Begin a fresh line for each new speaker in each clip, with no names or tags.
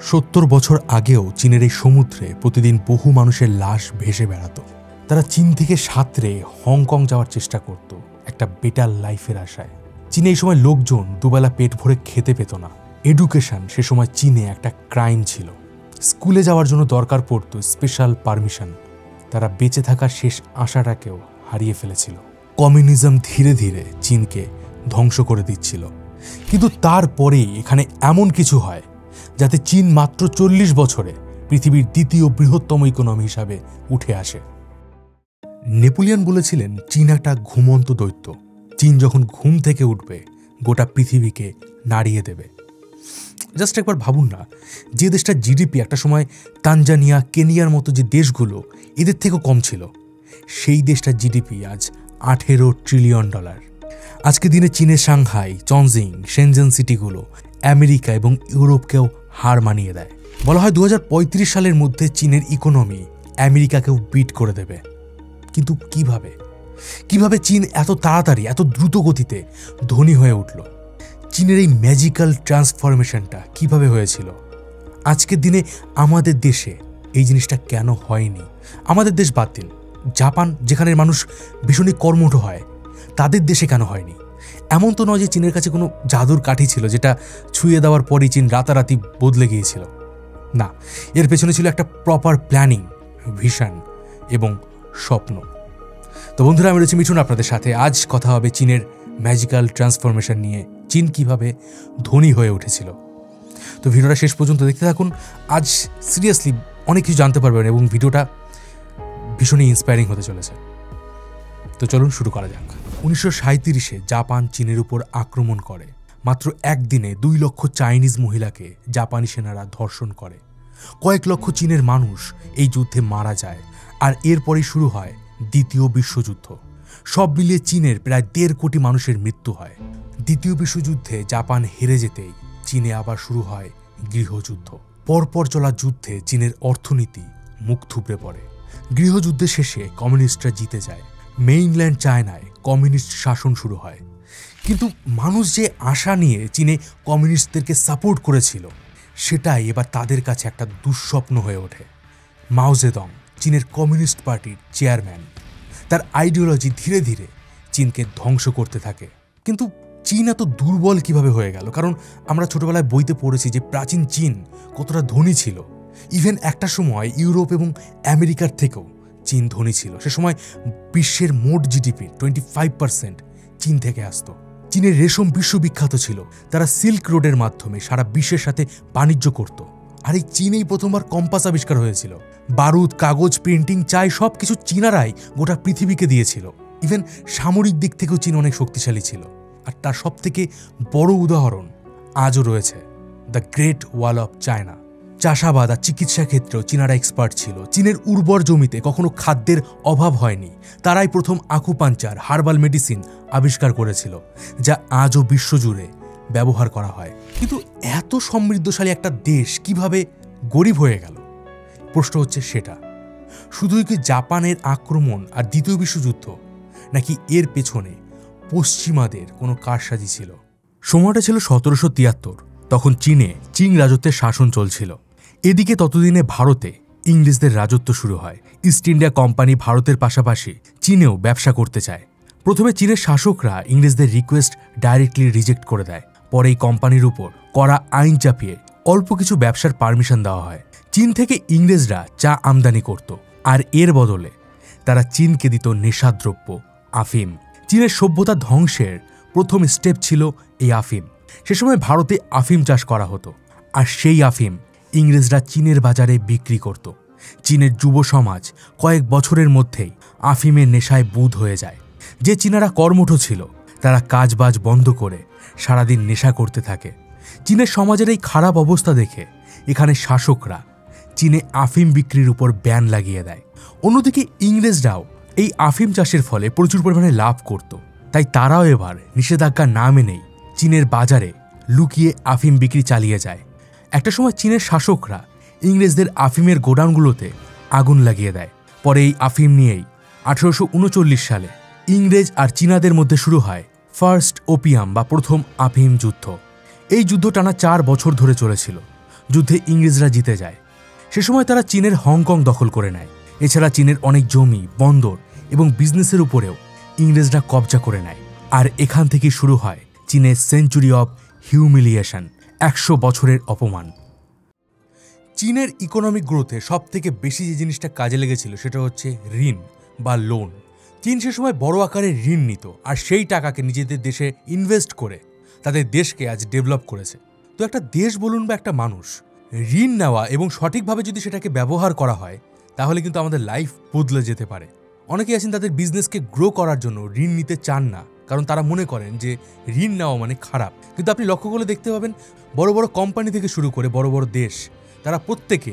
70 বছর আগেও চীনের এই সমুদ্রে প্রতিদিন বহু মানুষের লাশ ভেসে বেড়াতো। তারা চীন থেকে সাঁতরে হংকং যাওয়ার চেষ্টা করত একটা বেটার লাইফের আশায়। চীনে এই সময় লোকজন দুবেলা পেট ভরে খেতে পেত না। এডুকেশন সে সময় চীনে একটা ক্রাইম ছিল। স্কুলে যাওয়ার জন্য দরকার পড়ত স্পেশাল পারমিশন। তারা বেঁচে থাকার শেষ আশাটাকেও হারিয়ে ফেলেছিল। কমিউনিজম ধীরে ধীরে চীনকে ধ্বংস করে দিচ্ছিল। কিন্তু তারপরেই এখানে এমন কিছু হয় যাতে চীন মাত্র 40 বছরে পৃথিবীর দ্বিতীয় বৃহত্তম ইকোনমি হিসাবে উঠে আসে। নেপোলিয়ন বলেছিলেন চীন একটা ঘুমন্ত দৈত্য। চীন যখন ঘুম থেকে উঠবে গোটা পৃথিবীকে নাড়িয়ে দেবে। জাস্ট একবার ভাবুন না, যে দেশটার জিডিপি একটা সময় তানজানিয়া, কেনিয়ার মতো যে দেশগুলো এদের থেকেও কম ছিল, সেই দেশটার জিডিপি আজ $18 ট্রিলিয়ন। আজকে দিনে চীনের সাংহাই, চংজিং, শেনজেন সিটিগুলো আমেরিকা এবং ইউরোপকেও হার মানিয়ে দেয়। বলা হয় 2035 সালের মধ্যে চীনের ইকোনমি আমেরিকাকেও বিট করে দেবে। কিন্তু কিভাবে চীন এত তাড়াতাড়ি, এত দ্রুত গতিতে ধনী হয়ে উঠল? চীনের এই ম্যাজিক্যাল ট্রান্সফরমেশনটা কিভাবে হয়েছিল? আজকের দিনে আমাদের দেশে এই জিনিসটা কেন হয়নি? আমাদের দেশ বাদ দিন, জাপান যেখানে মানুষ ভীষণই কর্মঠ হয়, তাদের দেশে কেন হয়নি? এমন তো নয় যে চীনের কাছে কোনো জাদুর কাঠি ছিল যেটা ছুঁয়ে দেওয়ার পরই চীন রাতারাতি বদলে গিয়েছিল। না, এর পেছনে ছিল একটা প্রপার প্ল্যানিং, ভিশন এবং স্বপ্ন। তো বন্ধুরা, আমি রয়েছি মিঠুন আপনাদের সাথে। আজ কথা হবে চীনের ম্যাজিক্যাল ট্রান্সফরমেশন নিয়ে, চীন কিভাবে ধনী হয়ে উঠেছিল। তো ভিডিওটা শেষ পর্যন্ত দেখতে থাকুন। আজ সিরিয়াসলি অনেক কিছু জানতে পারবেন এবং ভিডিওটা ভীষণই ইন্সপায়ারিং হতে চলেছে। তো চলুন শুরু করা যাক। 1937-এ জাপান চীনের উপর আক্রমণ করে। মাত্র একদিনে 2 লক্ষ চাইনিজ মহিলাকে জাপানি সেনারা ধর্ষণ করে। কয়েক লক্ষ চীনের মানুষ এই যুদ্ধে মারা যায়। আর এরপরই শুরু হয় দ্বিতীয় বিশ্বযুদ্ধ। সব মিলিয়ে চীনের প্রায় 1.5 কোটি মানুষের মৃত্যু হয়। দ্বিতীয় বিশ্বযুদ্ধে জাপান হেরে যেতেই চীনে আবার শুরু হয় গৃহযুদ্ধ। পরপর চলা যুদ্ধে চীনের অর্থনীতি মুখ থুবড়ে পড়ে। গৃহযুদ্ধের শেষে কমিউনিস্টরা জিতে যায়। মেইনল্যান্ড চায়নায় কমিউনিস্ট শাসন শুরু হয়। কিন্তু মানুষ যে আশা নিয়ে চীনে কমিউনিস্টদেরকে সাপোর্ট করেছিল, সেটাই এবার তাদের কাছে একটা দুঃস্বপ্ন হয়ে ওঠে। মাও জেদং, চীনের কমিউনিস্ট পার্টির চেয়ারম্যান, তার আইডিওলজি ধীরে ধীরে চীনকে ধ্বংস করতে থাকে। কিন্তু চীন এত দুর্বল কিভাবে হয়ে গেল? কারণ আমরা ছোটবেলায় বইতে পড়েছি যে প্রাচীন চীন কতটা ধনী ছিল। ইভেন একটা সময় ইউরোপ এবং আমেরিকার থেকেও চীন ধনী ছিল। সে সময় বিশ্বের মোট জিডিপির 25% চীন থেকে আসতো। চীনের রেশম বিশ্ববিখ্যাত ছিল। তারা সিল্ক রোডের মাধ্যমে সারা বিশ্বের সাথে বাণিজ্য করত। আর এই চীনেই প্রথমবার কম্পাস আবিষ্কার হয়েছিল। বারুদ, কাগজ, প্রিন্টিং, চাই সবকিছু চীনারাই গোটা পৃথিবীকে দিয়েছিল। ইভেন সামরিক দিক থেকেও চীন অনেক শক্তিশালী ছিল। আর তার সব থেকে বড় উদাহরণ আজও রয়েছে, the great wall of China. চাষাবাদ আর চিকিৎসা ক্ষেত্রেও চীনারা এক্সপার্ট ছিল। চীনের উর্বর জমিতে কখনো খাদ্যের অভাব হয়নি। তারাই প্রথম আকুপাঞ্চার, হার্বাল মেডিসিন আবিষ্কার করেছিল, যা আজও বিশ্বজুড়ে ব্যবহার করা হয়। কিন্তু এত সমৃদ্ধশালী একটা দেশ কিভাবে গরিব হয়ে গেল? প্রশ্ন হচ্ছে সেটা। শুধুই কি জাপানের আক্রমণ আর দ্বিতীয় বিশ্বযুদ্ধ, নাকি এর পেছনে পশ্চিমাদের কোনো কারসাজি ছিল? সময়টা ছিল 1773। তখন চীনে চিং রাজত্বের শাসন চলছিল। এদিকে ততদিনে ভারতে ইংরেজদের রাজত্ব শুরু হয়। ইস্ট ইন্ডিয়া কোম্পানি ভারতের পাশাপাশি চীনেও ব্যবসা করতে চায়। প্রথমে চীনের শাসকরা ইংরেজদের রিকোয়েস্ট ডাইরেক্টলি রিজেক্ট করে দেয়। পরে এই কোম্পানির উপর কড়া আইন চাপিয়ে অল্প কিছু ব্যবসার পারমিশন দেওয়া হয়। চীন থেকে ইংরেজরা চা আমদানি করত, আর এর বদলে তারা চীনকে দিত নেশাদ্রব্য, আফিম। চীনের সভ্যতা ধ্বংসের প্রথম স্টেপ ছিল এই আফিম। সে সময় ভারতে আফিম চাষ করা হতো, আর সেই আফিম ইংরেজরা চীনের বাজারে বিক্রি করত। চীনের যুব সমাজ কয়েক বছরের মধ্যেই আফিমের নেশায় বুঁদ হয়ে যায়। যে চীনারা কর্মঠ ছিল, তারা কাজবাজ বন্ধ করে সারাদিন নেশা করতে থাকে। চীনের সমাজের এই খারাপ অবস্থা দেখে এখানে শাসকরা চীনে আফিম বিক্রির উপর ব্যান লাগিয়ে দেয়। অন্যদিকে ইংরেজরাও এই আফিম চাষের ফলে প্রচুর পরিমাণে লাভ করত। তাই তারাও এবার নিষেধাজ্ঞা না মেনেই চীনের বাজারে লুকিয়ে আফিম বিক্রি চালিয়ে যায়। একটা সময় চীনের শাসকরা ইংরেজদের আফিমের গোডাউনগুলোতে আগুন লাগিয়ে দেয়। পরে এই আফিম নিয়েই 1839 সালে ইংরেজ আর চীনাদের মধ্যে শুরু হয় ফার্স্ট ওপিয়াম বা প্রথম আফিম যুদ্ধ। এই যুদ্ধ টানা 4 বছর ধরে চলেছিল। যুদ্ধে ইংরেজরা জিতে যায়। সে সময় তারা চীনের হংকং দখল করে নেয়। এছাড়া চীনের অনেক জমি, বন্দর এবং বিজনেসের উপরেও ইংরেজরা কবজা করে নেয়। আর এখান থেকে শুরু হয় চীনের সেঞ্চুরি অব হিউমিলিয়েশন, 100 বছরের অপমান। চীনের ইকোনমিক গ্রোথে সবথেকে বেশি যে জিনিসটা কাজে লেগেছিল সেটা হচ্ছে ঋণ বা লোন। চীন সে সময় বড় আকারে ঋণ নিত আর সেই টাকাকে নিজেদের দেশে ইনভেস্ট করে তাদের দেশকে আজ ডেভেলপ করেছে। তো একটা দেশ বলুন বা একটা মানুষ, ঋণ নেওয়া এবং সঠিকভাবে যদি সেটাকে ব্যবহার করা হয় তাহলে কিন্তু আমাদের লাইফ বদলে যেতে পারে। অনেকেই আছেন তাদের বিজনেসকে গ্রো করার জন্য ঋণ নিতে চান না, কারণ তারা মনে করেন যে ঋণ নেওয়া মানে খারাপ। কিন্তু আপনি লক্ষ্য করলে দেখতে পাবেন বড় বড় কোম্পানি থেকে শুরু করে বড় বড় দেশ, তারা প্রত্যেকে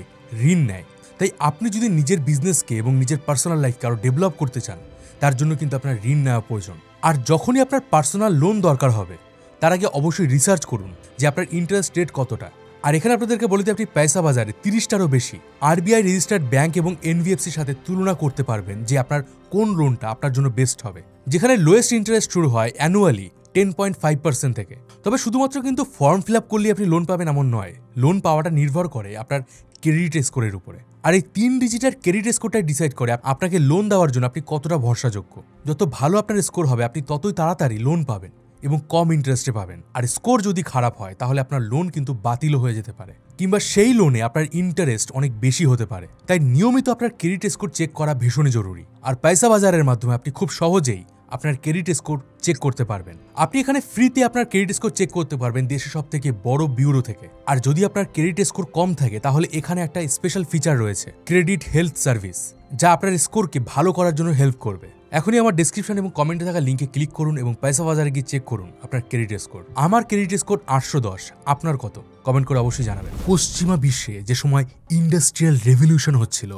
ঋণ নেয়। তাই আপনি যদি নিজের বিজনেসকে এবং নিজের পার্সোনাল লাইফকে আরও ডেভেলপ করতে চান, তার জন্য কিন্তু আপনার ঋণ নেওয়া প্রয়োজন। আর যখনই আপনার পার্সোনাল লোন দরকার হবে তার আগে অবশ্যই রিসার্চ করুন যে আপনার ইন্টারেস্ট রেট কতটা। আর এখানে আপনাদেরকে বলে দিই, আপনি পয়সা বাজারে 30টারও বেশি আরবিআই রেজিস্টার্ড ব্যাংক এবং এনবিএফসির সাথে তুলনা করতে পারবেন যে আপনার কোন লোনটা আপনার জন্য বেস্ট হবে, যেখানে লোয়েস্ট ইন্টারেস্ট শুরু হয় অ্যানুয়ালি 10.5% থেকে। তবে শুধুমাত্র কিন্তু ফর্ম ফিল আপ করলে আপনি লোন পাবেন এমন নয়। লোন পাওয়াটা নির্ভর করে আপনার ক্রেডিট স্কোরের উপরে। আর এই 3 ডিজিটের ক্রেডিট স্কোরটাই ডিসাইড করে আপনাকে লোন দেওয়ার জন্য আপনি কতটা ভরসাযোগ্য। যত ভালো আপনার স্কোর হবে আপনি ততই তাড়াতাড়ি লোন পাবেন এবং কম ইন্টারেস্টে পাবেন। আর স্কোর যদি খারাপ হয় তাহলে আপনার লোন কিন্তু বাতিলও হয়ে যেতে পারে, কিংবা সেই লোনে আপনার ইন্টারেস্ট অনেক বেশি হতে পারে। তাই নিয়মিত আপনার ক্রেডিট স্কোর চেক করা ভীষণই জরুরি। আর পয়সা বাজারের মাধ্যমে আপনি খুব সহজেই আপনার ক্রেডিট স্কোর চেক করতে পারবেন। আপনি এখানে ফ্রিতে আপনার ক্রেডিট স্কোর চেক করতে পারবেন দেশের সবথেকে বড় ব্যুরো থেকে। আর যদি আপনার ক্রেডিট স্কোর কম থাকে তাহলে এখানে একটা স্পেশাল ফিচার রয়েছে, ক্রেডিট হেলথ সার্ভিস, যা আপনার স্কোরকে ভালো করার জন্য হেল্প করবে। এখনই আমার ডেসক্রিপশন এবং কমেন্টে থাকা লিঙ্কে ক্লিক করুন এবং পয়সা বাজারে গিয়ে চেক করুন আপনার ক্রেডিট স্কোর। আমার ক্রেডিট স্কোর 810, আপনার কত? কমেন্ট করে অবশ্যই জানাবেন। পশ্চিমা বিশ্বে যে সময় ইন্ডাস্ট্রিয়াল রেভলিউশন হচ্ছিল,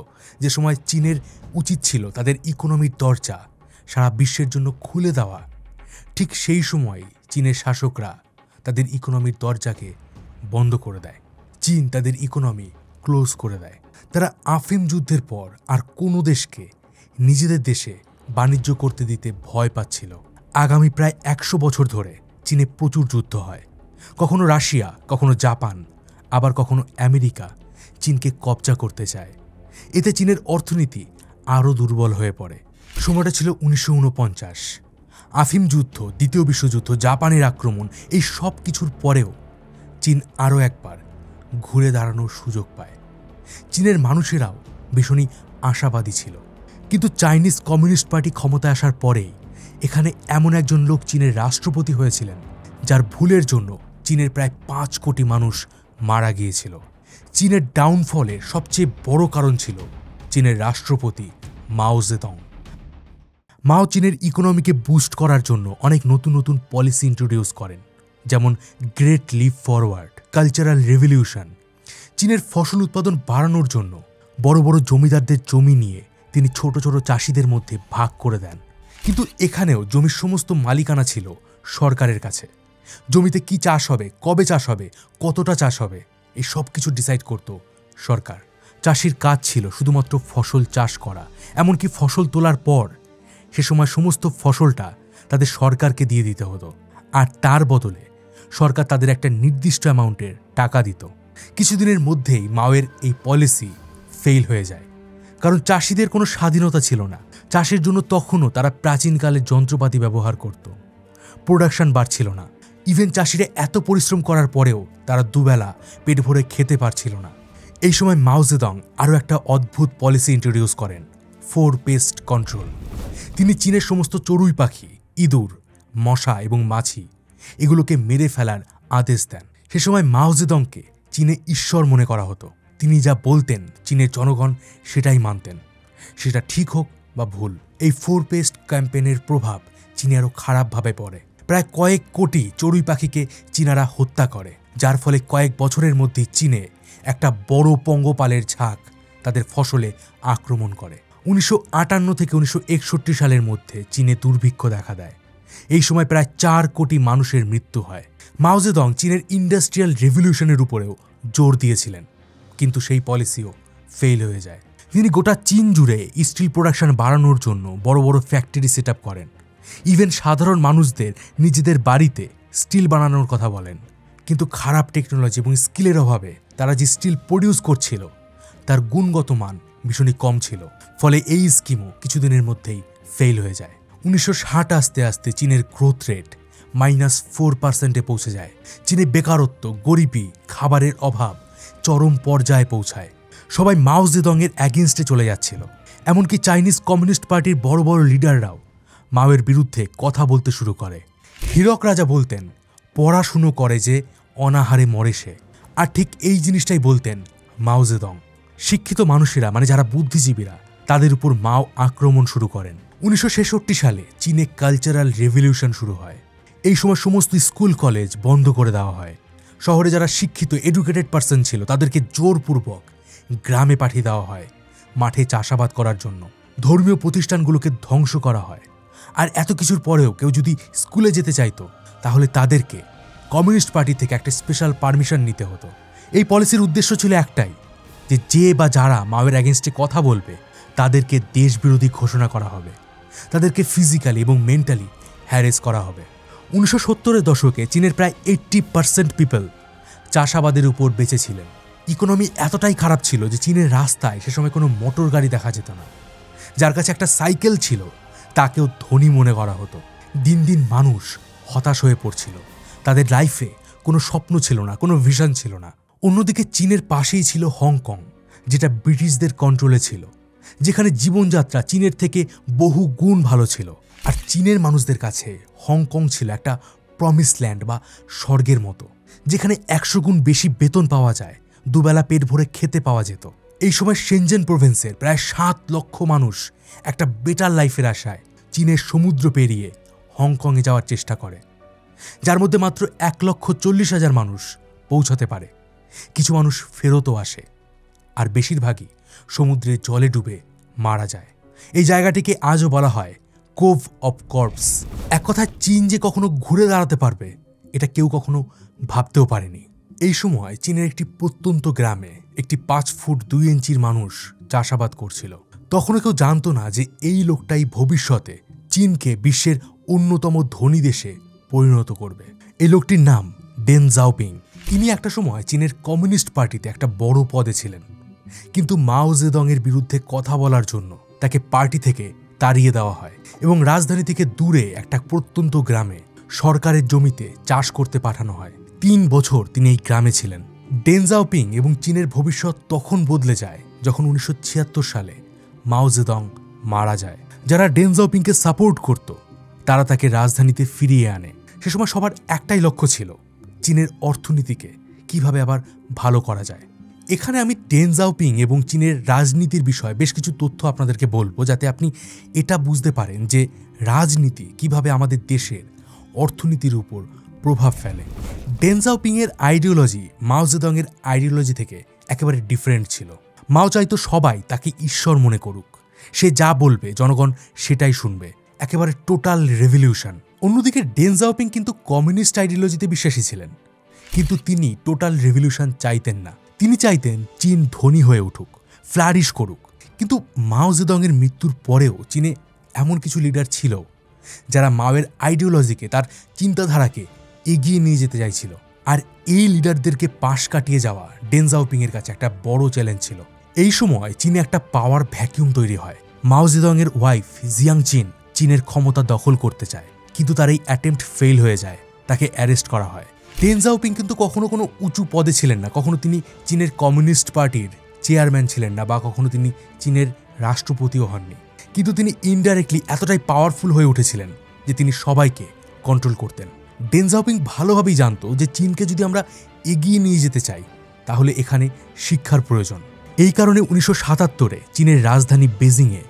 যে সময় চীনের উচিত ছিল তাদের ইকোনমির দরজা সারা বিশ্বের জন্য খুলে দেওয়া, ঠিক সেই সময় চীনের শাসকরা তাদের ইকোনমির দরজাকে বন্ধ করে দেয়। চীন তাদের ইকোনমি ক্লোজ করে দেয়। তারা আফিম যুদ্ধের পর আর কোনো দেশকে নিজেদের দেশে বাণিজ্য করতে দিতে ভয় পাচ্ছিল। আগামী প্রায় 100 বছর ধরে চীনে প্রচুর যুদ্ধ হয়, কখনো রাশিয়া, কখনো জাপান, আবার কখনো আমেরিকা চীনকে কবজা করতে চায়। এতে চীনের অর্থনীতি আরও দুর্বল হয়ে পড়ে। সময়টা ছিল 1949। আফিম যুদ্ধ, দ্বিতীয় বিশ্বযুদ্ধ, জাপানের আক্রমণ, এই সব কিছুর পরেও চীন আরও একবার ঘুরে দাঁড়ানোর সুযোগ পায়। চীনের মানুষেরাও ভীষণই আশাবাদী ছিল। কিন্তু চাইনিজ কমিউনিস্ট পার্টি ক্ষমতায় আসার পরেই এখানে এমন একজন লোক চীনের রাষ্ট্রপতি হয়েছিলেন যার ভুলের জন্য চীনের প্রায় 5 কোটি মানুষ মারা গিয়েছিল। চীনের ডাউনফলের সবচেয়ে বড় কারণ ছিল চীনের রাষ্ট্রপতি মাও জেদং। মাও চীনের ইকোনমিকে বুস্ট করার জন্য অনেক নতুন নতুন পলিসি ইন্ট্রোডিউস করেন, যেমন great leap forward, cultural revolution. চীনের ফসল উৎপাদন বাড়ানোর জন্য বড় বড় জমিদারদের জমি নিয়ে তিনি ছোট ছোট চাষিদের মধ্যে ভাগ করে দেন। কিন্তু এখানেও জমির সমস্ত মালিকানা ছিল সরকারের কাছে। জমিতে কি চাষ হবে, কবে চাষ হবে, কতটা চাষ হবে, এই সব কিছু ডিসাইড করত সরকার। চাষির কাজ ছিল শুধুমাত্র ফসল চাষ করা, এমনকি ফসল তোলার পর সে সময় সমস্ত ফসলটা তাদের সরকারকে দিয়ে দিতে হতো। আর তার বদলে সরকার তাদের একটা নির্দিষ্ট অ্যামাউন্টের টাকা দিত। কিছুদিনের মধ্যেই মাওয়ের এই পলিসি ফেল হয়ে যায়, কারণ চাষিদের কোনো স্বাধীনতা ছিল না। চাষের জন্য তখনও তারা প্রাচীনকালের যন্ত্রপাতি ব্যবহার করত। প্রোডাকশন বাড়ছিল না। ইভেন চাষিরা এত পরিশ্রম করার পরেও তারা দুবেলা পেট ভরে খেতে পারছিল না। এই সময় মাও জেদং আরও একটা অদ্ভুত পলিসি ইন্ট্রোডিউস করেন, 4 পেস্ট কন্ট্রোল। তিনি চীনের সমস্ত চড়ুই পাখি, ইঁদুর, মশা এবং মাছি এগুলোকে মেরে ফেলার আদেশ দেন। সে সময় মাও জেদংকে চীনে ঈশ্বর মনে করা হতো। তিনি যা বলতেন চীনের জনগণ সেটাই মানতেন, সেটা ঠিক হোক বা ভুল। এই 4 পেস্ট ক্যাম্পেনের প্রভাব চীনে আরও খারাপভাবে পড়ে। প্রায় কয়েক কোটি চড়ুই পাখিকে চীনারা হত্যা করে, যার ফলে কয়েক বছরের মধ্যে চীনে একটা বড় পঙ্গপালের ঝাঁক তাদের ফসলে আক্রমণ করে। 1958 থেকে 1961 সালের মধ্যে চীনে দুর্ভিক্ষ দেখা দেয়। এই সময় প্রায় 4 কোটি মানুষের মৃত্যু হয়। মাও জেদং চীনের ইন্ডাস্ট্রিয়াল রেভলিউশনের উপরেও জোর দিয়েছিলেন, কিন্তু সেই পলিসিও ফেল হয়ে যায়। তিনি গোটা চীন জুড়ে স্টিল প্রোডাকশন বাড়ানোর জন্য বড় বড় ফ্যাক্টরি সেট আপ করেন। ইভেন সাধারণ মানুষদের নিজেদের বাড়িতে স্টিল বানানোর কথা বলেন। কিন্তু খারাপ টেকনোলজি এবং স্কিলের অভাবে তারা যে স্টিল প্রডিউস করছিল তার গুণগত মান ভীষণই কম ছিল, ফলে এই স্কিমও কিছুদিনের মধ্যেই ফেল হয়ে যায়। 1960 আসতে আসতে চীনের গ্রোথ রেট -4% পৌঁছে যায়। চীনে বেকারত্ব, গরিবি, খাবারের অভাব চরম পর্যায়ে পৌঁছায়। সবাই মাও জেদংয়ের অ্যাগেনস্টে চলে যাচ্ছিল। এমনকি চাইনিজ কমিউনিস্ট পার্টির বড় বড় লিডাররাও মাওয়ের বিরুদ্ধে কথা বলতে শুরু করে। হীরক রাজা বলতেন, পড়াশুনো করে যে অনাহারে মরে সে। আর ঠিক এই জিনিসটাই বলতেন মাও জেদং। শিক্ষিত মানুষেরা, মানে যারা বুদ্ধিজীবীরা, তাদের উপর মাও আক্রমণ শুরু করেন। 1966 সালে চীনে কালচারাল রেভলিউশন শুরু হয়। এই সময় সমস্ত স্কুল কলেজ বন্ধ করে দেওয়া হয়। শহরে যারা শিক্ষিত এডুকেটেড পার্সন ছিল তাদেরকে জোরপূর্বক গ্রামে পাঠিয়ে দেওয়া হয় মাঠে চাষাবাদ করার জন্য। ধর্মীয় প্রতিষ্ঠানগুলোকে ধ্বংস করা হয়। আর এত কিছুর পরেও কেউ যদি স্কুলে যেতে চাইতো তাহলে তাদেরকে কমিউনিস্ট পার্টি থেকে একটা স্পেশাল পারমিশন নিতে হতো। এই পলিসির উদ্দেশ্য ছিল একটাই, যে বা যারা মাওয়ের অ্যাগেনস্টে কথা বলবে তাদেরকে দেশবিরোধী ঘোষণা করা হবে, তাদেরকে ফিজিক্যালি এবং মেন্টালি হ্যারেস করা হবে। 1970-এর দশকে চীনের প্রায় 80% পিপল চাষাবাদের উপর বেঁচে ছিলেন। ইকোনমি এতটাই খারাপ ছিল যে চীনের রাস্তায় সে সময় কোনো মোটর গাড়ি দেখা যেত না। যার কাছে একটা সাইকেল ছিল তাকেও ধনী মনে করা হতো। দিন দিন মানুষ হতাশ হয়ে পড়ছিল। তাদের লাইফে কোনো স্বপ্ন ছিল না, কোনো ভিশন ছিল না। অন্যদিকে চীনের পাশেই ছিল হংকং, যেটা ব্রিটিশদের কন্ট্রোলে ছিল, যেখানে জীবনযাত্রা চীনের থেকে বহু গুণ ভালো ছিল। আর চীনের মানুষদের কাছে হংকং ছিল একটা প্রমিস ল্যান্ড বা স্বর্গের মতো, যেখানে 100 গুণ বেশি বেতন পাওয়া যায়, দুবেলা পেট ভরে খেতে পাওয়া যেত। এই সময় শেনজেন প্রভিন্সের প্রায় 7 লক্ষ মানুষ একটা বেটার লাইফের আশায় চীনের সমুদ্র পেরিয়ে হংকংয়ে যাওয়ার চেষ্টা করে, যার মধ্যে মাত্র 1,40,000 মানুষ পৌঁছাতে পারে। কিছু মানুষ ফেরতও আসে, আর বেশিরভাগই সমুদ্রের জলে ডুবে মারা যায়। এই জায়গাটিকে আজও বলা হয় কোভ অফ কর্পস। এক কথায় চীন যে কখনো ঘুরে দাঁড়াতে পারবে এটা কেউ কখনো ভাবতেও পারেনি। এই সময় চীনের একটি প্রত্যন্ত গ্রামে একটি 5 ফুট 2 ইঞ্চির মানুষ চাষাবাদ করছিল। তখনও কেউ জানতো না যে এই লোকটাই ভবিষ্যতে চীনকে বিশ্বের অন্যতম ধনী দেশে পরিণত করবে। এই লোকটির নাম ডেন জাওপিং। তিনি একটা সময় চীনের কমিউনিস্ট পার্টিতে একটা বড় পদে ছিলেন, কিন্তু মাও জেদংয়ের বিরুদ্ধে কথা বলার জন্য তাকে পার্টি থেকে তাড়িয়ে দেওয়া হয় এবং রাজধানী থেকে দূরে একটা প্রত্যন্ত গ্রামে সরকারের জমিতে চাষ করতে পাঠানো হয়। 3 বছর তিনি এই গ্রামে ছিলেন। ডেন জাওপিং এবং চীনের ভবিষ্যৎ তখন বদলে যায় যখন 1976 সালে মাও জেদং মারা যায়। যারা ডেন জাওপিংকে সাপোর্ট করত তারা তাকে রাজধানীতে ফিরিয়ে আনে। সে সময় সবার একটাই লক্ষ্য ছিল, চীনের অর্থনীতিকে কিভাবে আবার ভালো করা যায়। এখানে আমি ডেন জাওপিং এবং চীনের রাজনীতির বিষয়ে বেশ কিছু তথ্য আপনাদেরকে বলবো, যাতে আপনি এটা বুঝতে পারেন যে রাজনীতি কিভাবে আমাদের দেশের অর্থনীতির উপর প্রভাব ফেলে। ডেন জাওপিংয়ের আইডিওলজি মাও জেদংয়ের আইডিওলজি থেকে একেবারে ডিফারেন্ট ছিল। মাও চাইতো সবাই তাকে ঈশ্বর মনে করুক, সে যা বলবে জনগণ সেটাই শুনবে, একেবারে টোটাল রেভলিউশন। অন্যদিকে ডেন জাওপিং কিন্তু কমিউনিস্ট আইডিওলজিতে বিশ্বাসী ছিলেন, কিন্তু তিনি টোটাল রেভলিউশন চাইতেন না। তিনি চাইতেন চীন ধনী হয়ে উঠুক, ফ্লারিশ করুক। কিন্তু মাও জেদংয়ের মৃত্যুর পরেও চীনে এমন কিছু লিডার ছিল যারা মাওয়ের আইডিওলজিকে, তার চিন্তাধারাকে এগিয়ে নিয়ে যেতে চাইছিল। আর এই লিডারদেরকে পাশ কাটিয়ে যাওয়া ডেন জাওপিংয়ের কাছে একটা বড় চ্যালেঞ্জ ছিল। এই সময় চীনে একটা পাওয়ার ভ্যাকিউম তৈরি হয়। মাও জেদংয়ের ওয়াইফ জিয়াং চিন চীনের ক্ষমতা দখল করতে চায়, কিন্তু তার এই অ্যাটেম্প্ট ফেল হয়ে যায়, তাকে অ্যারেস্ট করা হয়। ডেন জাওপিং কিন্তু কখনো কোনো উঁচু পদে ছিলেন না, কখনো তিনি চীনের কমিউনিস্ট পার্টির চেয়ারম্যান ছিলেন না, বা কখনো তিনি চীনের রাষ্ট্রপতিও হননি। কিন্তু তিনি ইনডাইরেক্টলি এতটাই পাওয়ারফুল হয়ে উঠেছিলেন যে তিনি সবাইকে কন্ট্রোল করতেন। ডেন জাওপিং ভালোভাবেই জানতো যে চীনকে যদি আমরা এগিয়ে নিয়ে যেতে চাই তাহলে এখানে শিক্ষার প্রয়োজন। এই কারণে 1977-এ চীনের রাজধানী বেজিংয়ে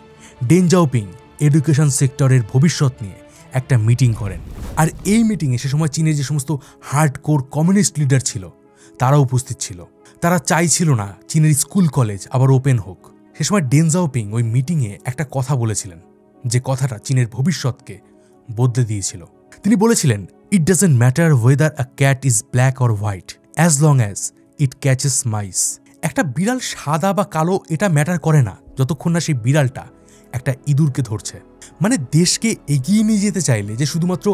ডেন জাওপিং এডুকেশন সেক্টরের ভবিষ্যৎ নিয়ে একটা মিটিং করেন। আর এই মিটিংয়ে সে সময় চীনের যে সমস্ত হার্ডকোর কমিউনিস্ট লিডার ছিল তারা উপস্থিত ছিল। তারা চাইছিল না চীনের স্কুল কলেজ আবার ওপেন হোক। সে সময় ডেন জাওপিং ওই মিটিংয়ে একটা কথা বলেছিলেন, যে কথাটা চীনের ভবিষ্যৎকে বদলে দিয়েছিল। তিনি বলেছিলেন, it doesn't matter whether a cat is black or white as long as it catches mice. একটা বিড়াল সাদা বা কালো এটা ম্যাটার করে না যতক্ষণ না সেই বিড়ালটা একটা ইঁদুরকে ধরছে। মানে দেশকে এগিয়ে নিয়ে যেতে চাইলে যে শুধুমাত্র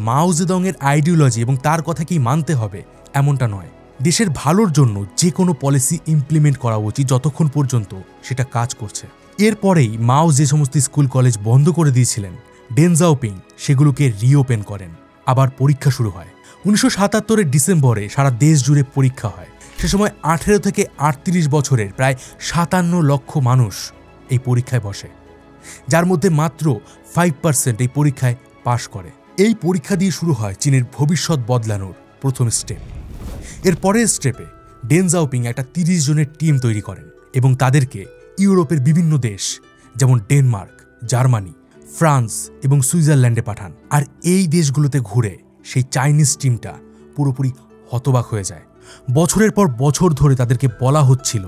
মাও জেদংয়ের আইডিওলজি এবং তার কথাকেই মানতে হবে এমনটা নয়। দেশের ভালোর জন্য যে কোনো পলিসি ইমপ্লিমেন্ট করা উচিত যতক্ষণ পর্যন্ত সেটা কাজ করছে। এরপরেই মাও যে সমস্ত স্কুল কলেজ বন্ধ করে দিয়েছিলেন, ডেন জাওপিং সেগুলোকে রিওপেন করেন। আবার পরীক্ষা শুরু হয়। 1977 ডিসেম্বরে সারা দেশ জুড়ে পরীক্ষা হয়। সে সময় 18 থেকে 38 বছরের প্রায় 57 লক্ষ মানুষ এই পরীক্ষায় বসে, যার মধ্যে মাত্র 5% এই পরীক্ষায় পাশ করে। এই পরীক্ষা দিয়ে শুরু হয় চীনের ভবিষ্যৎ বদলানোর প্রথম স্টেপ। এর পরের স্টেপে ডেন জাওপিং একটা 30 জনের টিম তৈরি করেন এবং তাদেরকে ইউরোপের বিভিন্ন দেশ যেমন ডেনমার্ক, জার্মানি, ফ্রান্স এবং সুইজারল্যান্ডে পাঠান। আর এই দেশগুলোতে ঘুরে সেই চাইনিজ টিমটা পুরোপুরি হতবাক হয়ে যায়। বছরের পর বছর ধরে তাদেরকে বলা হচ্ছিল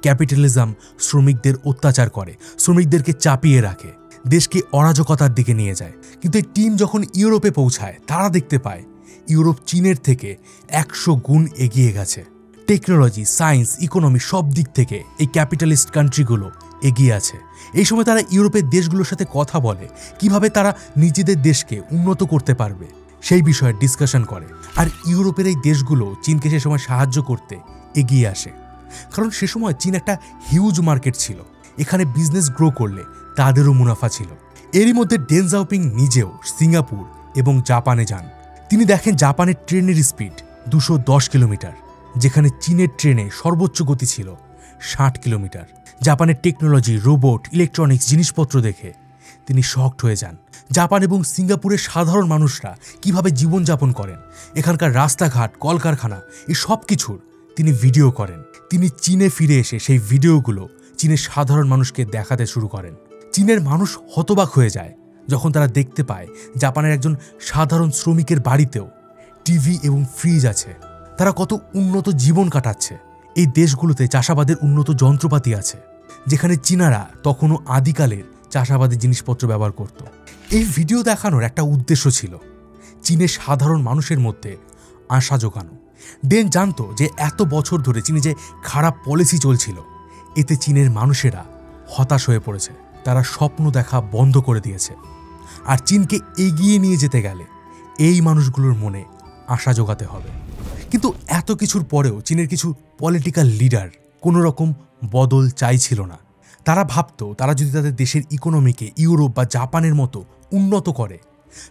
ক্যাপিটালিজম শ্রমিকদের অত্যাচার করে, শ্রমিকদেরকে চাপিয়ে রাখে, দেশকে অরাজকতার দিকে নিয়ে যায়। কিন্তু এই টিম যখন ইউরোপে পৌঁছায় তারা দেখতে পায় ইউরোপ চীনের থেকে 100 গুণ এগিয়ে গেছে। টেকনোলজি, সায়েন্স, ইকোনমি সব দিক থেকে এই ক্যাপিটালিস্ট কান্ট্রিগুলো এগিয়ে আছে। এই সময় তারা ইউরোপের দেশগুলোর সাথে কথা বলে কিভাবে তারা নিজেদের দেশকে উন্নত করতে পারবে সেই বিষয়ে ডিসকাশন করে। আর ইউরোপের এই দেশগুলো চীনকে সে সময় সাহায্য করতে এগিয়ে আসে, কারণ সে সময় চীন একটা হিউজ মার্কেট ছিল। এখানে বিজনেস গ্রো করলে তাদেরও মুনাফা ছিল। এরই মধ্যে ডেন জাওপিং নিজেও সিঙ্গাপুর এবং জাপানে যান। তিনি দেখেন জাপানের ট্রেনের স্পিড 210 কিলোমিটার, যেখানে চীনের ট্রেনে সর্বোচ্চ গতি ছিল 60 কিলোমিটার। জাপানের টেকনোলজি, রোবট, ইলেকট্রনিক্স জিনিসপত্র দেখে তিনি শকড হয়ে যান। জাপান এবং সিঙ্গাপুরের সাধারণ মানুষরা কিভাবে জীবনযাপন করেন, এখানকার রাস্তাঘাট, কলকারখানা, এই সব কিছুর তিনি ভিডিও করেন। তিনি চীনে ফিরে এসে সেই ভিডিওগুলো চীনের সাধারণ মানুষকে দেখাতে শুরু করেন। চীনের মানুষ হতবাক হয়ে যায় যখন তারা দেখতে পায় জাপানের একজন সাধারণ শ্রমিকের বাড়িতেও টিভি এবং ফ্রিজ আছে। তারা কত উন্নত জীবন কাটাচ্ছে। এই দেশগুলোতে চাষাবাদের উন্নত যন্ত্রপাতি আছে, যেখানে চীনারা তখনও আদিকালের চাষাবাদের জিনিসপত্র ব্যবহার করত। এই ভিডিও দেখানোর একটা উদ্দেশ্য ছিল চীনের সাধারণ মানুষের মধ্যে আশা জোগানো। ডেন জানতো যে এত বছর ধরে চীনে যে খারাপ পলিসি চলছিল, এতে চীনের মানুষেরা হতাশ হয়ে পড়েছে। তারা স্বপ্ন দেখা বন্ধ করে দিয়েছে। আর চীনকে এগিয়ে নিয়ে যেতে গেলে এই মানুষগুলোর মনে আশা জোগাতে হবে। কিন্তু এত কিছুর পরেও চীনের কিছু পলিটিক্যাল লিডার কোনো রকম বদল চাইছিল না। তারা ভাবতো তারা যদি তাদের দেশের ইকোনমিকে ইউরোপ বা জাপানের মতো উন্নত করে,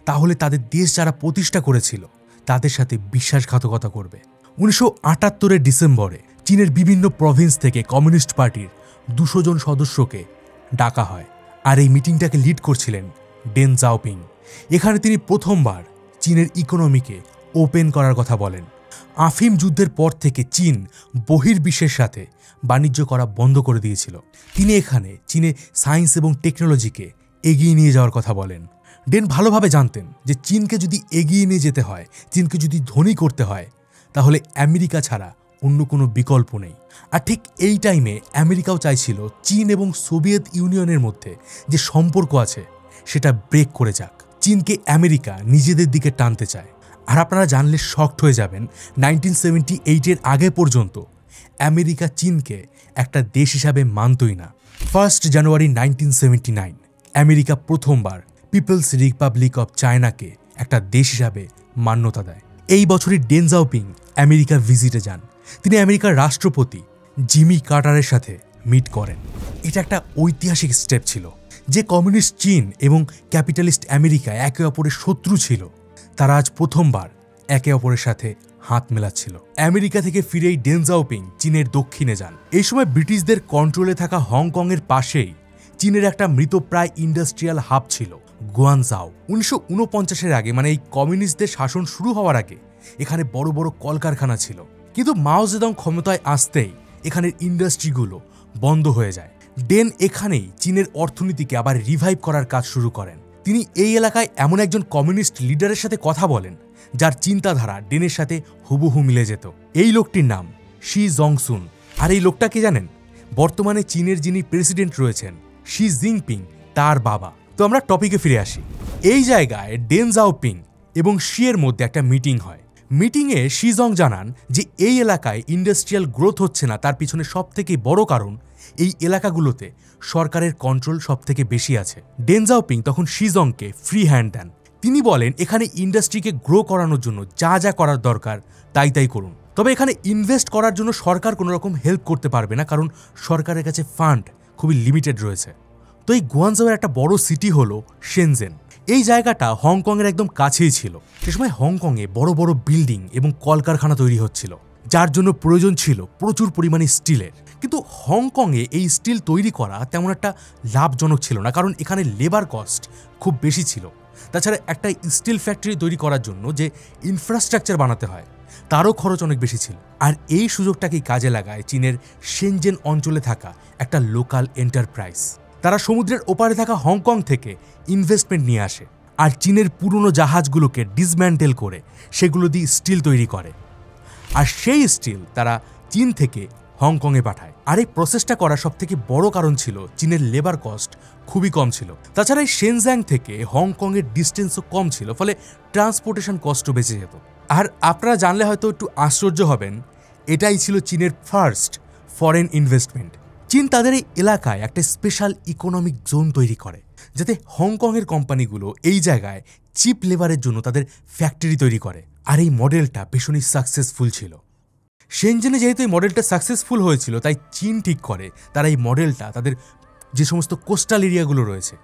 তাহলে তাদের দেশ যারা প্রতিষ্ঠা করেছিল তাদের সাথে বিশ্বাসঘাতকতা করবে। 1978 ডিসেম্বরে চীনের বিভিন্ন প্রভিন্স থেকে কমিউনিস্ট পার্টির 200 জন সদস্যকে ডাকা হয়। আর এই মিটিংটাকে লিড করছিলেন ডেন জাওপিং। এখানে তিনি প্রথমবার চীনের ইকোনমিকে ওপেন করার কথা বলেন। আফিম যুদ্ধের পর থেকে চীন বহির্বিশ্বের সাথে বাণিজ্য করা বন্ধ করে দিয়েছিল। তিনি এখানে চীনে সায়েন্স এবং টেকনোলজিকে এগিয়ে নিয়ে যাওয়ার কথা বলেন। ডেন ভালোভাবে জানতেন যে চীনকে যদি এগিয়ে নিয়ে যেতে হয়, চীনকে যদি ধনী করতে হয়, তাহলে আমেরিকা ছাড়া অন্য কোনো বিকল্প নেই। আর ঠিক এই টাইমে আমেরিকাও চাইছিল চীন এবং সোভিয়েত ইউনিয়নের মধ্যে যে সম্পর্ক আছে সেটা ব্রেক করে যাক। চীনকে আমেরিকা নিজেদের দিকে টানতে চায়। আর আপনারা জানলে শকড হয়ে যাবেন, 1978-এর আগে পর্যন্ত আমেরিকা চীনকে একটা দেশ হিসাবে মানতই না। 1 জানুয়ারি 1979 আমেরিকা প্রথমবার পিপলস রিপাবলিক অফ চায়নাকে একটা দেশ হিসাবে মান্যতা দেয়। এই বছরই ডেন জাওপিং আমেরিকা ভিজিটে যান। তিনি আমেরিকার রাষ্ট্রপতি জিমি কার্টারের সাথে মিট করেন। এটা একটা ঐতিহাসিক স্টেপ ছিল। যে কমিউনিস্ট চীন এবং ক্যাপিটালিস্ট আমেরিকা একে অপরের শত্রু ছিল, তারা আজ প্রথমবার একে অপরের সাথে হাত মেলাচ্ছিল। আমেরিকা থেকে ফিরেই ডেন জাওপিং চীনের দক্ষিণে যান। এই সময় ব্রিটিশদের কন্ট্রোলে থাকা হংকংয়ের পাশেই চীনের একটা মৃতপ্রায় ইন্ডাস্ট্রিয়াল হাব ছিল, গুয়ানজাও। 1949-এর আগে, মানে এই কমিউনিস্টদের শাসন শুরু হওয়ার আগে, এখানে বড় বড় কলকারখানা ছিল। কিন্তু মাও জেদং ক্ষমতায় আসতেই এখানের ইন্ডাস্ট্রিগুলো বন্ধ হয়ে যায়। ডেন এখানেই চীনের অর্থনীতিকে আবার রিভাইভ করার কাজ শুরু করেন। তিনি এই এলাকায় এমন একজন কমিউনিস্ট লিডারের সাথে কথা বলেন যার চিন্তাধারা ডেনের সাথে হুবহু মিলে যেত। এই লোকটির নাম শি জংসুন। আর এই লোকটা কি জানেন? বর্তমানে চীনের যিনি প্রেসিডেন্ট রয়েছেন শি জিনপিং, তার বাবা। তো আমরা টপিকে ফিরে আসি। এই জায়গায় ডেন জাওপিং এবং শি এর মধ্যে একটা মিটিং হয়। মিটিংয়ে শি জং জানান যে এই এলাকায় ইন্ডাস্ট্রিয়াল গ্রোথ হচ্ছে না, তার পিছনে সবথেকে বড় কারণ এই এলাকাগুলোতে সরকারের কন্ট্রোল সবথেকে বেশি আছে। ডেন জাওপিং তখন শি জংকে ফ্রি হ্যান্ড দেন। তিনি বলেন এখানে ইন্ডাস্ট্রিকে গ্রো করানোর জন্য যা যা করার দরকার তাই করুন। তবে এখানে ইনভেস্ট করার জন্য সরকার কোনো রকম হেল্প করতে পারবে না, কারণ সরকারের কাছে ফান্ড খুবই লিমিটেড রয়েছে। তো এই গুয়ানজাওয়ের একটা বড় সিটি হলো শেনজেন। এই জায়গাটা হংকংয়ের একদম কাছেই ছিল। সে সময় হংকংয়ে বড় বড় বিল্ডিং এবং কলকারখানা তৈরি হচ্ছিল, যার জন্য প্রয়োজন ছিল প্রচুর পরিমাণে স্টিলের। কিন্তু হংকংয়ে এই স্টিল তৈরি করা তেমন একটা লাভজনক ছিল না, কারণ এখানে লেবার কস্ট খুব বেশি ছিল। তাছাড়া একটা স্টিল ফ্যাক্টরি তৈরি করার জন্য যে ইনফ্রাস্ট্রাকচার বানাতে হয় তারও খরচ অনেক বেশি ছিল। আর এই সুযোগটাকেই কাজে লাগায় চীনের শেনজেন অঞ্চলে থাকা একটা লোকাল এন্টারপ্রাইজ। তারা সমুদ্রের ওপারে থাকা হংকং থেকে ইনভেস্টমেন্ট নিয়ে আসে আর চীনের পুরনো জাহাজগুলোকে ডিসম্যান্টেল করে সেগুলো দিয়ে স্টিল তৈরি করে। আর সেই স্টিল তারা চীন থেকে হংকংয়ে পাঠায়। আর এই প্রসেসটা করার সবথেকে বড় কারণ ছিল চীনের লেবার কস্ট খুবই কম ছিল। তাছাড়া এই শেনজাং থেকে হংকংয়ের ডিস্টেন্সও কম ছিল, ফলে ট্রান্সপোর্টেশন কস্টও বেঁচে যেত। আর আপনারা জানলে হয়তো একটু আশ্চর্য হবেন, এটাই ছিল চীনের ফার্স্ট ফরেন ইনভেস্টমেন্ট। চীন তাদের এই এলাকায় একটা স্পেশাল ইকোনমিক জোন তৈরি করে, যাতে হংকংয়ের কোম্পানিগুলো এই জায়গায় চিপ লেবারের জন্য তাদের ফ্যাক্টরি তৈরি করে। আর এই মডেলটা ভীষণই সাকসেসফুল ছিল। শেনজেনে যেহেতু এই মডেলটা সাকসেসফুল হয়েছিল, তাই চীন ঠিক করে তারা এই মডেলটা তাদের যে সমস্ত কোস্টাল এরিয়াগুলো রয়েছে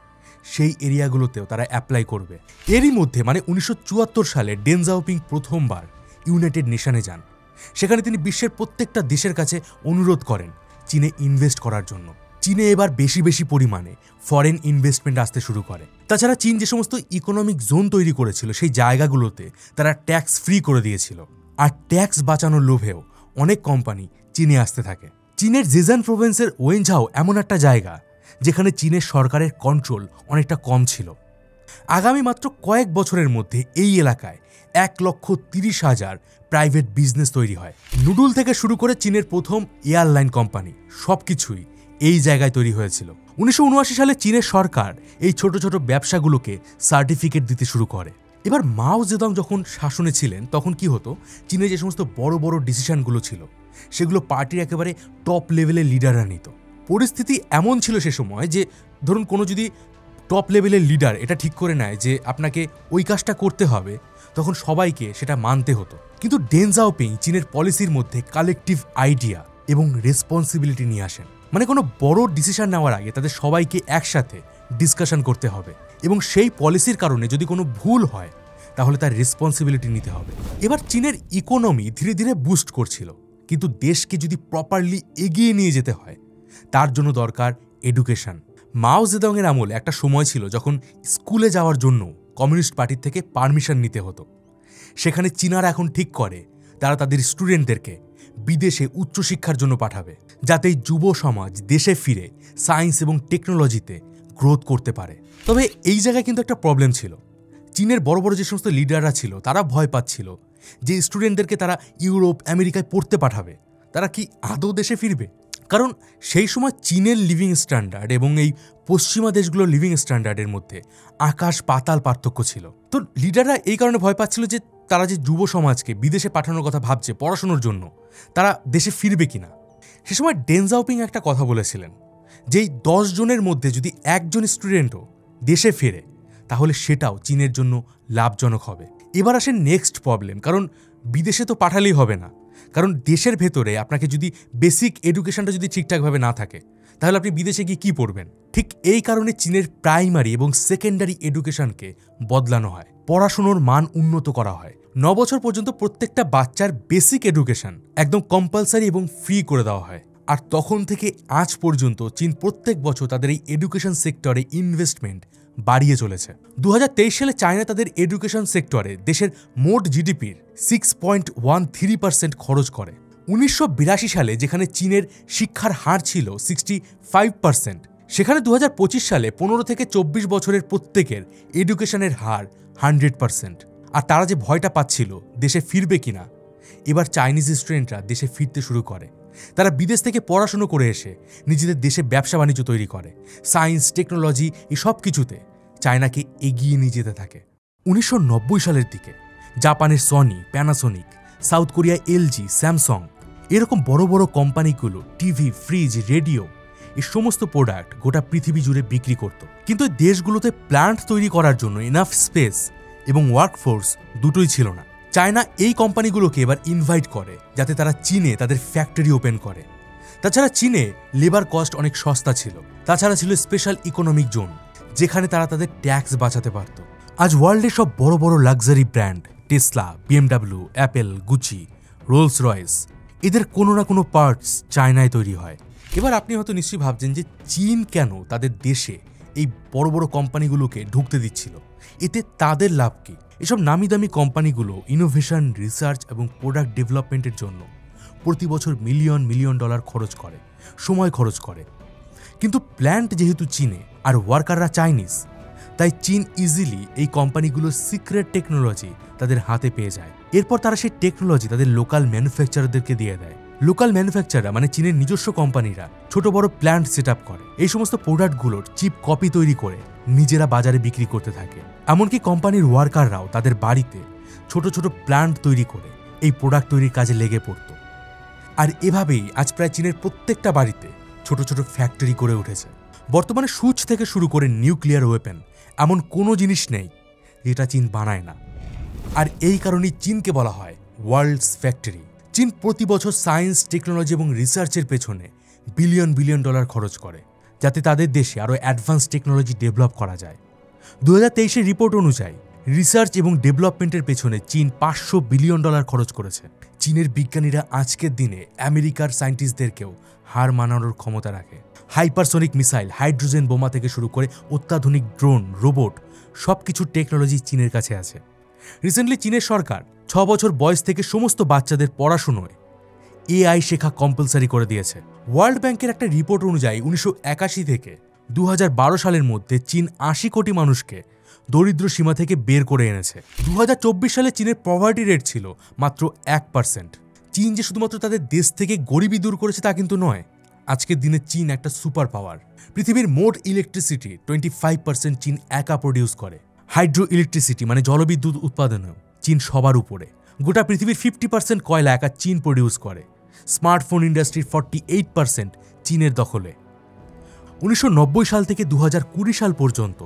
সেই এরিয়াগুলোতেও তারা অ্যাপ্লাই করবে। এরই মধ্যে মানে 1974 সালে ডেন জাওপিং প্রথমবার ইউনাইটেড নেশনে যান। সেখানে তিনি বিশ্বের প্রত্যেকটা দেশের কাছে অনুরোধ করেন চীনে ইনভেস্ট করার জন্য। চীনে এবার বেশি বেশি পরিমাণে ফরেন ইনভেস্টমেন্ট আসতে শুরু করে। তাছাড়া চীন যে সমস্ত ইকোনমিক জোন তৈরি করেছিল সেই জায়গাগুলোতে তারা ট্যাক্স ফ্রি করে দিয়েছিল। আর ট্যাক্স বাঁচানোর লোভেও অনেক কোম্পানি চীনে আসতে থাকে। চীনের জেজান প্রভিন্সের ওয়েনঝাও এমন একটা জায়গা যেখানে চীনের সরকারের কন্ট্রোল অনেকটা কম ছিল। আগামী মাত্র কয়েক বছরের মধ্যে এই এলাকায় 1,30,000 প্রাইভেট বিজনেস তৈরি হয়। নুডল থেকে শুরু করে চীনের প্রথম এয়ারলাইন কোম্পানি সবকিছুই এই জায়গায় তৈরি হয়েছিল। 1979 সালে চীনের সরকার এই ছোট ছোট ব্যবসাগুলোকে সার্টিফিকেট দিতে শুরু করে। এবার মাও জেদং যখন শাসনে ছিলেন তখন কি হতো, চীনে যে সমস্ত বড় বড় ডিসিশনগুলো ছিল সেগুলো পার্টির একেবারে টপ লেভেলের লিডাররা নিত। পরিস্থিতি এমন ছিল সে সময় যে ধরুন কোনো যদি টপ লেভেলের লিডার এটা ঠিক করে নেয় যে আপনাকে ওই কাজটা করতে হবে, তখন সবাইকে সেটা মানতে হতো। কিন্তু ডেন জাওপিং চীনের পলিসির মধ্যে কালেকটিভ আইডিয়া এবং রেসপন্সিবিলিটি নিয়ে আসেন। মানে কোনো বড় ডিসিশন নেওয়ার আগে তাদের সবাইকে একসাথে ডিসকাশন করতে হবে এবং সেই পলিসির কারণে যদি কোনো ভুল হয় তাহলে তার রেসপন্সিবিলিটি নিতে হবে। এবার চীনের ইকোনমি ধীরে ধীরে বুস্ট করছিল, কিন্তু দেশকে যদি প্রপারলি এগিয়ে নিয়ে যেতে হয় তার জন্য দরকার এডুকেশন। মাও জেদংয়ের আমলে একটা সময় ছিল যখন স্কুলে যাওয়ার জন্য কমিউনিস্ট পার্টির থেকে পারমিশন নিতে হতো। সেখানে চীনারা এখন ঠিক করে তারা তাদের স্টুডেন্টদেরকে বিদেশে উচ্চশিক্ষার জন্য পাঠাবে, যাতে যুব সমাজ দেশে ফিরে সায়েন্স এবং টেকনোলজিতে গ্রোথ করতে পারে। তবে এই জায়গায় কিন্তু একটা প্রবলেম ছিল। চীনের বড় বড় যে সমস্ত লিডাররা ছিল তারা ভয় পাচ্ছিল যে স্টুডেন্টদেরকে তারা ইউরোপ আমেরিকায় পড়তে পাঠাবে, তারা কি আদৌ দেশে ফিরবে? কারণ সেই সময় চীনের লিভিং স্ট্যান্ডার্ড এবং এই পশ্চিমা দেশগুলোর লিভিং স্ট্যান্ডার্ডের মধ্যে আকাশ পাতাল পার্থক্য ছিল। তো লিডাররা এই কারণে ভয় পাচ্ছিল যে তারা যে যুব সমাজকে বিদেশে পাঠানোর কথা ভাবছে পড়াশোনার জন্য, তারা দেশে ফিরবে কিনা। সে সময় ডেন জাওপিং একটা কথা বলেছিলেন যে এই 10 জনের মধ্যে যদি একজন স্টুডেন্টও দেশে ফেরে তাহলে সেটাও চীনের জন্য লাভজনক হবে। এবার আসেন নেক্সট প্রবলেম, কারণ বিদেশে তো পাঠালেই হবে না, কারণ দেশের ভেতরে আপনাকে যদি বেসিক এডুকেশনটা যদি ঠিকঠাকভাবে না থাকে তাহলে আপনি বিদেশে গিয়ে কী পড়বেন। ঠিক এই কারণে চীনের প্রাইমারি এবং সেকেন্ডারি এডুকেশনকে বদলানো হয়, পড়াশুনোর মান উন্নত করা হয়। 9 বছর পর্যন্ত প্রত্যেকটা বাচ্চার বেসিক এডুকেশন একদম কম্পালসারি এবং ফ্রি করে দেওয়া হয়। আর তখন থেকে আজ পর্যন্ত চীন প্রত্যেক বছর তাদের এই এডুকেশন সেক্টরে ইনভেস্টমেন্ট বাড়িয়ে চলেছে। 2023 সালে চায়না তাদের এডুকেশন সেক্টরে দেশের মোট জিডিপির 6.13% খরচ করে। 1982 সালে যেখানে চীনের শিক্ষার হার ছিল 65%, সেখানে 2025 সালে 15 থেকে 24 বছরের প্রত্যেকের এডুকেশনের হার 100%। আর তারা যে ভয়টা পাচ্ছিল দেশে ফিরবে কিনা, এবার চাইনিজ স্টুডেন্টরা দেশে ফিরতে শুরু করে। তারা বিদেশ থেকে পড়াশুনো করে এসে নিজেদের দেশে ব্যবসা বাণিজ্য তৈরি করে। সায়েন্স টেকনোলজি এই সব কিছুতে চায়নাকে এগিয়ে নিয়ে যেতে থাকে। 1990 সালের দিকে জাপানের সনি, প্যানাসোনিক, সাউথ কোরিয়ায় এলজি, স্যামসং এরকম বড় বড় কোম্পানিগুলো টিভি, ফ্রিজ, রেডিও এই সমস্ত প্রোডাক্ট গোটা পৃথিবী জুড়ে বিক্রি করত। কিন্তু এই দেশগুলোতে প্ল্যান্ট তৈরি করার জন্য এনাফ স্পেস এবং ওয়ার্কফোর্স দুটোই ছিল না। চায়না এই কোম্পানিগুলোকে এবার ইনভাইট করে যাতে তারা চীনে তাদের ফ্যাক্টরি ওপেন করে। তাছাড়া চীনে লেবার কস্ট অনেক সস্তা ছিল, তাছাড়া ছিল স্পেশাল ইকোনমিক জোন যেখানে তারা তাদের ট্যাক্স বাঁচাতে পারত। আজ ওয়ার্ল্ডের সব বড় বড় luxury brand Tesla, BMW, Apple, Gucci, Rolls Royce এদের কোনো না কোনো পার্টস চায়নায় তৈরি হয়। এবার আপনি হয়তো নিশ্চয়ই ভাবছেন যে চীন কেন তাদের দেশে এই বড় বড় কোম্পানিগুলোকে ঢুকতে দিচ্ছিল, এতে তাদের লাভ কি? এসব নামি দামি কোম্পানিগুলো ইনোভেশন, রিসার্চ এবং প্রোডাক্ট ডেভেলপমেন্টের জন্য প্রতি বছর মিলিয়ন মিলিয়ন ডলার খরচ করে, সময় খরচ করে। কিন্তু প্ল্যান্ট যেহেতু চীনে আর ওয়ার্কাররা চাইনিজ, তাই চীন ইজিলি এই কোম্পানিগুলোর সিক্রেট টেকনোলজি তাদের হাতে পেয়ে যায়। এরপর তারা সেই টেকনোলজি তাদের লোকাল ম্যানুফ্যাকচারারদেরকে দিয়ে দেয়। লোকাল ম্যানুফ্যাকচারার মানে চীনের নিজস্ব কোম্পানিরা ছোট বড় প্ল্যান্ট সেট আপ করে, এই সমস্ত প্রোডাক্টগুলোর চিপ কপি তৈরি করে নিজেরা বাজারে বিক্রি করতে থাকে। এমনকি কোম্পানির ওয়ার্কাররাও তাদের বাড়িতে ছোট ছোট প্ল্যান্ট তৈরি করে এই প্রোডাক্ট তৈরির কাজে লেগে পড়ত। আর এভাবেই আজ প্রায় চীনের প্রত্যেকটা বাড়িতে ছোট ছোট ফ্যাক্টরি করে উঠেছে। বর্তমানে সুচ থেকে শুরু করে নিউক্লিয়ার ওয়েপেন এমন কোনো জিনিস নেই যেটা চীন বানায় না। আর এই কারণেই চীনকে বলা হয় ওয়ার্ল্ডস ফ্যাক্টরি। চীন প্রতি বছর সায়েন্স, টেকনোলজি এবং রিসার্চের পেছনে বিলিয়ন বিলিয়ন ডলার খরচ করে যাতে তাদের দেশে আরও অ্যাডভান্স টেকনোলজি ডেভেলপ করা যায়। 2023-এর রিপোর্ট অনুযায়ী রিসার্চ এবং ডেভেলপমেন্টের পেছনে চীন $500 বিলিয়ন খরচ করেছে। চীনের বিজ্ঞানীরা আজকের দিনে আমেরিকার সায়েন্টিস্টদেরকেও হার মানানোর ক্ষমতা রাখে। হাইপারসনিক মিসাইল, হাইড্রোজেন বোমা থেকে শুরু করে অত্যাধুনিক ড্রোন, রোবট সব কিছুর টেকনোলজি চীনের কাছে আছে। রিসেন্টলি চীনের সরকার 6 বছর বয়স থেকে সমস্ত বাচ্চাদের পড়াশুনোয় AI শেখা কম্পালসারি করে দিয়েছে। ওয়ার্ল্ড ব্যাংকের একটা রিপোর্ট অনুযায়ী 1981 থেকে 2012 সালের মধ্যে চীন 80 কোটি মানুষকে দরিদ্র সীমা থেকে বের করে এনেছে। 2024 সালে চীনের পভার্টি রেট ছিল মাত্র 1%। চীন যে শুধুমাত্র তাদের দেশ থেকে গরিবি দূর করেছে তা কিন্তু নয়। আজকের দিনে চীন একটা সুপার পাওয়ার। পৃথিবীর মোট ইলেকট্রিসিটি 25% চীন একা প্রডিউস করে। হাইড্রো ইলেকট্রিসিটি মানে জলবিদ্যুৎ উৎপাদনেও চীন সবার উপরে। গোটা পৃথিবীর 50% কয়লা একা চীন প্রডিউস করে। স্মার্টফোন ইন্ডাস্ট্রির 48% চীনের দখলে। 1990 সাল থেকে 2020 সাল পর্যন্ত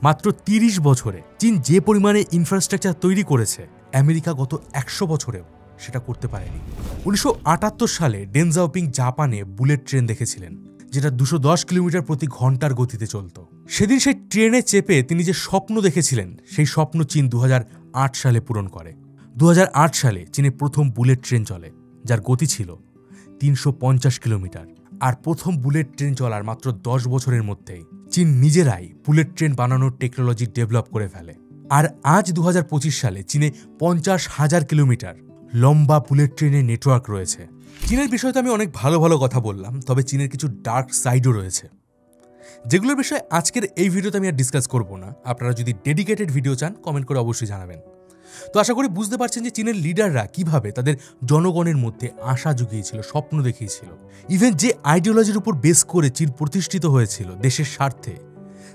মাত্র 30 বছরে চীন যে পরিমাণে ইনফ্রাস্ট্রাকচার তৈরি করেছে, আমেরিকা গত 100 বছরেও সেটা করতে পারেনি। 1978 সালে ডেং জাওপিং জাপানে বুলেট ট্রেন দেখেছিলেন, যেটা 210 কিলোমিটার প্রতি ঘন্টার গতিতে চলত। সেদিন সেই ট্রেনে চেপে তিনি যে স্বপ্ন দেখেছিলেন, সেই স্বপ্ন চীন 2008 সালে পূরণ করে। 2008 সালে চীনে প্রথম বুলেট ট্রেন চলে, যার গতি ছিল 350 কিলোমিটার। আর প্রথম বুলেট ট্রেন চলার মাত্র 10 বছরের মধ্যেই চীন নিজেরাই বুলেট ট্রেন বানানোর টেকনোলজি ডেভেলপ করে ফেলে। আর আজ 2025 সালে চীনে 50,000 কিলোমিটার লম্বা বুলেট ট্রেনের নেটওয়ার্ক রয়েছে। চীনের বিষয়ে তো আমি অনেক ভালো ভালো কথা বললাম, তবে চীনের কিছু ডার্ক সাইডও রয়েছে, যেগুলোর বিষয়ে আজকের এই ভিডিওতে আমি আর ডিসকাস করব না। আপনারা যদি ডেডিকেটেড ভিডিও চান কমেন্ট করে অবশ্যই জানাবেন। তো আশা করি বুঝতে পারছেন যে চীনের লিডাররা কিভাবে তাদের জনগণের মধ্যে আশা জুগিয়েছিল, স্বপ্ন দেখিয়েছিল। ইভেন যে আইডিওলজির উপর বেস করে চীন প্রতিষ্ঠিত হয়েছিল দেশের স্বার্থে,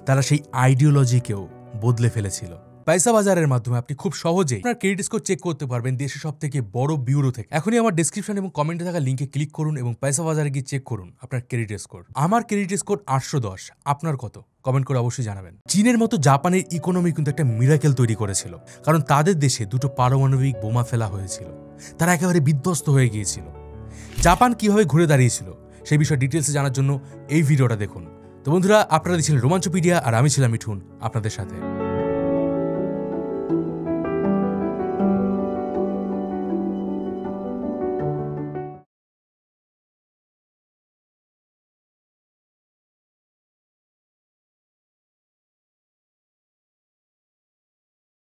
তারা সেই আইডিওলজিকেও বদলে ফেলেছিল। পয়সা বাজারের মাধ্যমে আপনি খুব সহজেই আপনার ক্রেডিট স্কোর চেক করতে পারবেন দেশের সবথেকে বড় ব্যুরো থেকে। এখনই আমার ডেসক্রিপশন এবং কমেন্টে থাকা লিঙ্কে ক্লিক করুন এবং পয়সা বাজারে গিয়ে চেক করুন আপনার ক্রেডিট স্কোর। আমার ক্রেডিট স্কোর 810, আপনার কত? কমেন্ট করে অবশ্যই জানাবেন। চীনের মতো জাপানের ইকোনমি কিন্তু একটা মিরাকেল তৈরি করেছিল, কারণ তাদের দেশে 2টো পারমাণবিক বোমা ফেলা হয়েছিল। তারা একেবারে বিধ্বস্ত হয়ে গিয়েছিল। জাপান কিভাবে ঘুরে দাঁড়িয়েছিল সেই বিষয়ে ডিটেলসে জানার জন্য এই ভিডিওটা দেখুন। তো বন্ধুরা, আপনারা দেখছিলেন রোমাঞ্চপিডিয়া আর আমি ছিলাম মিঠুন আপনাদের সাথে।